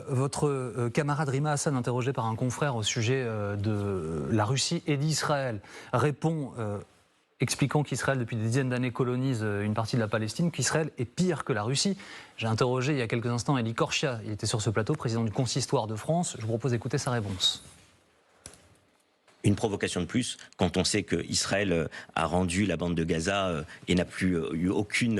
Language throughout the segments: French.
Votre camarade Rima Hassan, interrogé par un confrère au sujet de la Russie et d'Israël, répond expliquant qu'Israël, depuis des dizaines d'années, colonise une partie de la Palestine, qu'Israël est pire que la Russie. J'ai interrogé il y a quelques instants Elie Korchia, il était sur ce plateau, président du Consistoire de France. Je vous propose d'écouter sa réponse. Une provocation de plus quand on sait qu'Israël a rendu la bande de Gaza et n'a plus eu aucune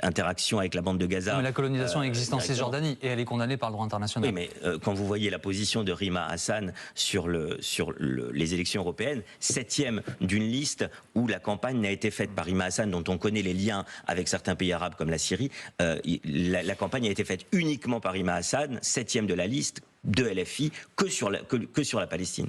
interaction avec la bande de Gaza. Mais la colonisation existe en Cisjordanie et elle est condamnée par le droit international. Oui, mais quand vous voyez la position de Rima Hassan sur les élections européennes, 7e d'une liste où la campagne n'a été faite par Rima Hassan, dont on connaît les liens avec certains pays arabes comme la Syrie, la campagne a été faite uniquement par Rima Hassan, 7e de la liste de LFI, que sur la Palestine.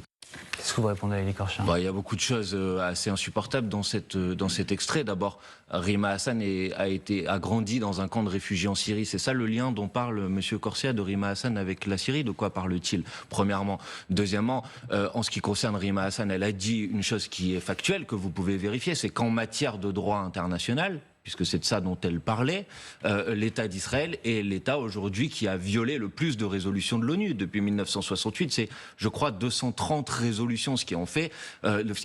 Qu'est-ce que vous répondez à Elie Korchia ? Il y a beaucoup de choses assez insupportables dans cet extrait. D'abord, Rima Hassan a grandi dans un camp de réfugiés en Syrie. C'est ça le lien dont parle M. Korchia de Rima Hassan avec la Syrie. De quoi parle-t-il, premièrement? Deuxièmement, en ce qui concerne Rima Hassan, elle a dit une chose qui est factuelle, que vous pouvez vérifier, c'est qu'en matière de droit international, puisque c'est de ça dont elle parlait, l'État d'Israël est l'État aujourd'hui qui a violé le plus de résolutions de l'ONU. Depuis 1968, c'est, je crois, 230 résolutions, ce qui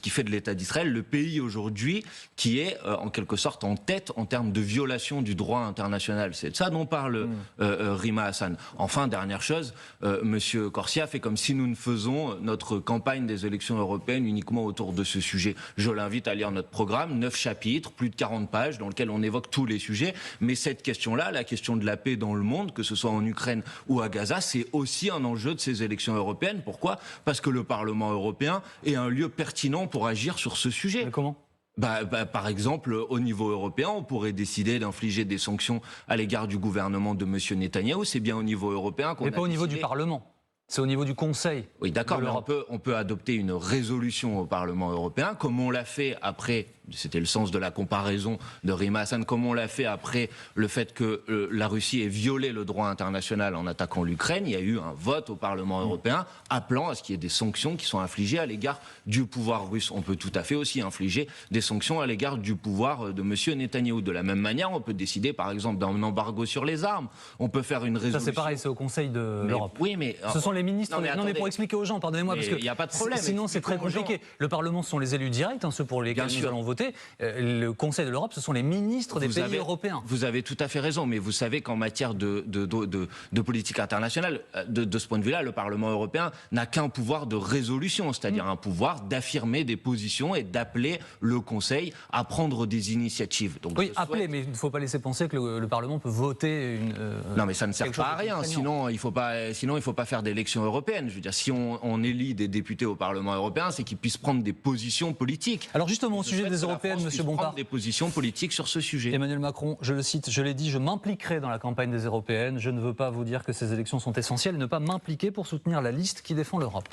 fait de l'État d'Israël le pays aujourd'hui qui est, en quelque sorte, en tête en termes de violation du droit international. C'est de ça dont parle Rima Hassan. Enfin, dernière chose, Monsieur Korchia fait comme si nous ne faisons notre campagne des élections européennes uniquement autour de ce sujet. Je l'invite à lire notre programme, 9 chapitres, plus de 40 pages, dans lequel on évoque tous les sujets, mais cette question-là, la question de la paix dans le monde, que ce soit en Ukraine ou à Gaza, c'est aussi un enjeu de ces élections européennes. Pourquoi ? Parce que le Parlement européen est un lieu pertinent pour agir sur ce sujet. Mais comment ? Par exemple, au niveau européen, on pourrait décider d'infliger des sanctions à l'égard du gouvernement de M. Netanyahou. C'est bien au niveau européen qu'on a décidé. Mais pas au niveau du Parlement. C'est au niveau du Conseil. Oui, d'accord, mais on peut adopter une résolution au Parlement européen, comme on l'a fait après, c'était le sens de la comparaison de Rima Hassan, comme on l'a fait après le fait que la Russie ait violé le droit international en attaquant l'Ukraine. Il y a eu un vote au Parlement européen appelant à ce qu'il y ait des sanctions qui soient infligées à l'égard du pouvoir russe. On peut tout à fait aussi infliger des sanctions à l'égard du pouvoir de M. Netanyahou. De la même manière, on peut décider, par exemple, d'un embargo sur les armes. On peut faire une résolution... Ça, c'est pareil, c'est au Conseil de l'Europe. Oui, mais... Ce sont les ministres... Non, mais pour expliquer aux gens, pardonnez-moi, parce que... Il n'y a pas de problème. Sinon, c'est très compliqué. Le Parlement, ce sont les élus directs, ceux pour lesquels nous allons voter. Le Conseil de l'Europe, ce sont les ministres des pays européens. Vous avez tout à fait raison, mais vous savez qu'en matière de politique internationale, de ce point de vue-là, le Parlement européen n'a qu'un pouvoir de résolution, c'est-à-dire un pouvoir d'affirmer des positions et d'appeler le Conseil à prendre des initiatives. Donc, oui, appeler, mais il ne faut pas laisser penser que le Parlement peut voter une... non, mais ça ne sert pas à rien, sinon il ne faut pas faire d'élections européennes. Je veux dire, si on élit des députés au Parlement européen, c'est qu'ils puissent prendre des positions politiques. Alors justement, au sujet des européennes, M. Bompard, des positions politiques sur ce sujet. Emmanuel Macron, je le cite, je l'ai dit, je m'impliquerai dans la campagne des européennes. Je ne veux pas vous dire que ces élections sont essentielles, ne pas m'impliquer pour soutenir la liste qui défend l'Europe.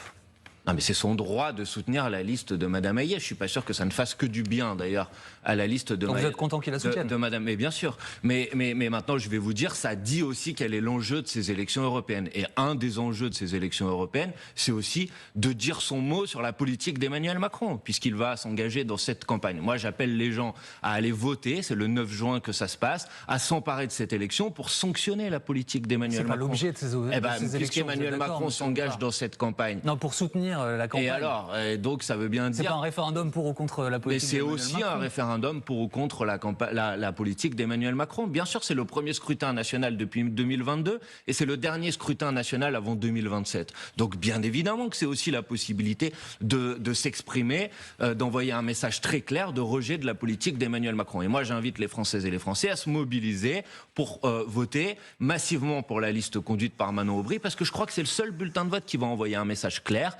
Non, mais c'est son droit de soutenir la liste de Mme Hayes. Je suis pas sûr que ça ne fasse que du bien, d'ailleurs, à la liste de. Donc vous êtes content qu'il la soutienne de Mme. Mais bien sûr. Mais maintenant, je vais vous dire, ça dit aussi quel est l'enjeu de ces élections européennes. Et un des enjeux de ces élections européennes, c'est aussi de dire son mot sur la politique d'Emmanuel Macron, puisqu'il va s'engager dans cette campagne. Moi, j'appelle les gens à aller voter. C'est le 9 juin que ça se passe, à s'emparer de cette élection pour sanctionner la politique d'Emmanuel Macron. C'est pas l'objet de ces élections. Puisqu'Emmanuel Macron s'engage dans cette campagne. Non, pour soutenir la campagne. Et alors, donc ça veut bien dire... C'est pas un référendum pour ou contre la politique d'Emmanuel Macron. Mais c'est aussi un référendum pour ou contre la politique d'Emmanuel Macron. Bien sûr, c'est le premier scrutin national depuis 2022 et c'est le dernier scrutin national avant 2027. Donc bien évidemment que c'est aussi la possibilité de s'exprimer, d'envoyer un message très clair de rejet de la politique d'Emmanuel Macron. Et moi, j'invite les Françaises et les Français à se mobiliser pour voter massivement pour la liste conduite par Manon Aubry, parce que je crois que c'est le seul bulletin de vote qui va envoyer un message clair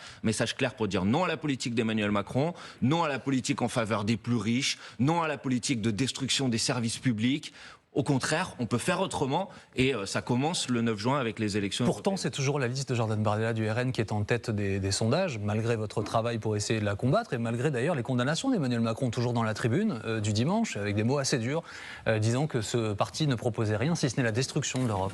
pour dire non à la politique d'Emmanuel Macron, non à la politique en faveur des plus riches, non à la politique de destruction des services publics. Au contraire, on peut faire autrement et ça commence le 9 juin avec les élections. Pourtant, c'est toujours la liste de Jordan Bardella du RN qui est en tête des sondages, malgré votre travail pour essayer de la combattre et malgré d'ailleurs les condamnations d'Emmanuel Macron, toujours dans la tribune du dimanche, avec des mots assez durs, disant que ce parti ne proposait rien si ce n'est la destruction de l'Europe.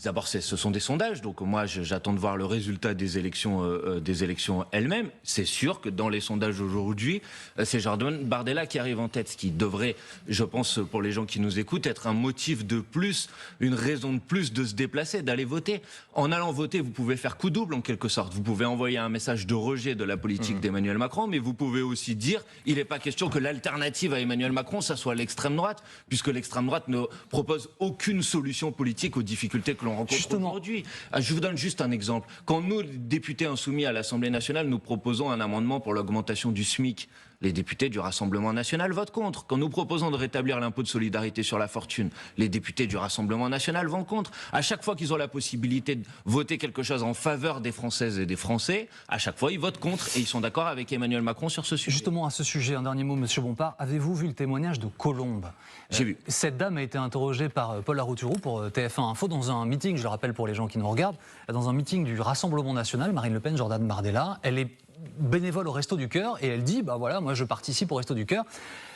D'abord, ce sont des sondages, donc moi j'attends de voir le résultat des élections elles-mêmes. C'est sûr que dans les sondages aujourd'hui, c'est Jordan Bardella qui arrive en tête, ce qui devrait, je pense, pour les gens qui nous nous écoutent, être un motif de plus, une raison de plus de se déplacer, d'aller voter. En allant voter, vous pouvez faire coup double en quelque sorte. Vous pouvez envoyer un message de rejet de la politique d'Emmanuel Macron, mais vous pouvez aussi dire il n'est pas question que l'alternative à Emmanuel Macron, ça soit l'extrême droite, puisque l'extrême droite ne propose aucune solution politique aux difficultés que l'on rencontre aujourd'hui. Je vous donne juste un exemple. Quand nous, députés insoumis à l'Assemblée nationale, nous proposons un amendement pour l'augmentation du SMIC, les députés du Rassemblement national votent contre. Quand nous proposons de rétablir l'impôt de solidarité sur la fortune, les députés du Rassemblement national vont contre. À chaque fois qu'ils ont la possibilité de voter quelque chose en faveur des Françaises et des Français, à chaque fois ils votent contre et ils sont d'accord avec Emmanuel Macron sur ce sujet. Justement, à ce sujet, un dernier mot, Monsieur Bompard. Avez-vous vu le témoignage de Colombe ? J'ai vu. Cette dame a été interrogée par Paul Larouturou pour TF1 Info dans un meeting, je le rappelle pour les gens qui nous regardent, dans un meeting du Rassemblement national, Marine Le Pen, Jordan Bardella. Elle est bénévole au Resto du Cœur et elle dit bah voilà, moi je participe au Resto du Cœur.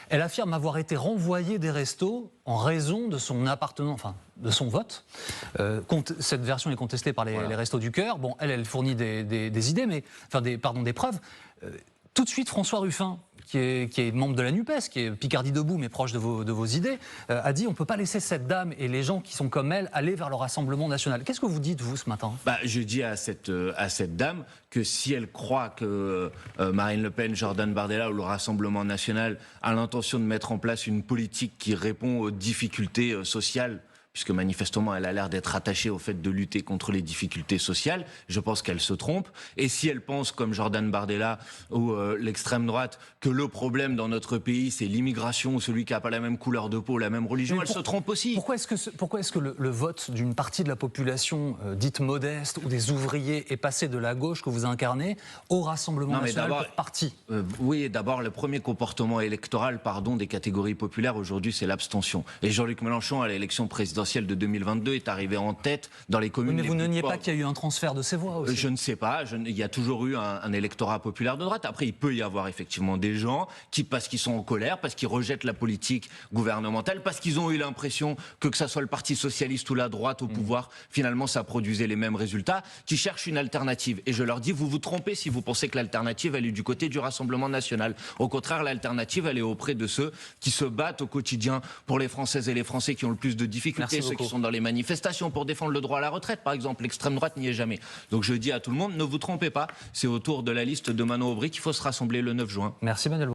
Elle affirme avoir été renvoyée des restos en raison de son appartenance, enfin de son vote. Cette version est contestée par les Restos du Cœur. Bon, elle fournit des idées, mais enfin des preuves. Tout de suite, François Ruffin, qui est membre de la NUPES, qui est Picardie debout, mais proche de vos idées, a dit on ne peut pas laisser cette dame et les gens qui sont comme elle aller vers le Rassemblement national. Qu'est-ce que vous dites, vous, ce matin ? Je dis à cette dame que si elle croit que Marine Le Pen, Jordan Bardella ou le Rassemblement national a l'intention de mettre en place une politique qui répond aux difficultés sociales, puisque manifestement elle a l'air d'être attachée au fait de lutter contre les difficultés sociales, je pense qu'elle se trompe. Et si elle pense, comme Jordan Bardella ou l'extrême droite, que le problème dans notre pays c'est l'immigration ou celui qui n'a pas la même couleur de peau, la même religion, elle se trompe aussi. Pourquoi est-ce que le vote d'une partie de la population dite modeste ou des ouvriers est passé de la gauche que vous incarnez au Rassemblement national pour parti ? Oui, d'abord le premier comportement électoral des catégories populaires aujourd'hui c'est l'abstention. Et Jean-Luc Mélenchon à l'élection présidentielle de 2022 est arrivé en tête dans les communes. Mais vous ne niez pas qu'il y a eu un transfert de ces voix aussi ? Je ne sais pas. Il y a toujours eu un électorat populaire de droite. Après, il peut y avoir effectivement des gens qui, parce qu'ils sont en colère, parce qu'ils rejettent la politique gouvernementale, parce qu'ils ont eu l'impression que ça soit le Parti socialiste ou la droite au pouvoir, finalement, ça produisait les mêmes résultats, qui cherchent une alternative. Et je leur dis, vous vous trompez si vous pensez que l'alternative, elle est du côté du Rassemblement national. Au contraire, l'alternative, elle est auprès de ceux qui se battent au quotidien pour les Françaises et les Français qui ont le plus de difficultés. Ceux qui sont dans les manifestations pour défendre le droit à la retraite, par exemple. L'extrême droite n'y est jamais. Donc je dis à tout le monde, ne vous trompez pas, c'est autour de la liste de Manon Aubry qu'il faut se rassembler le 9 juin. Merci Manuel.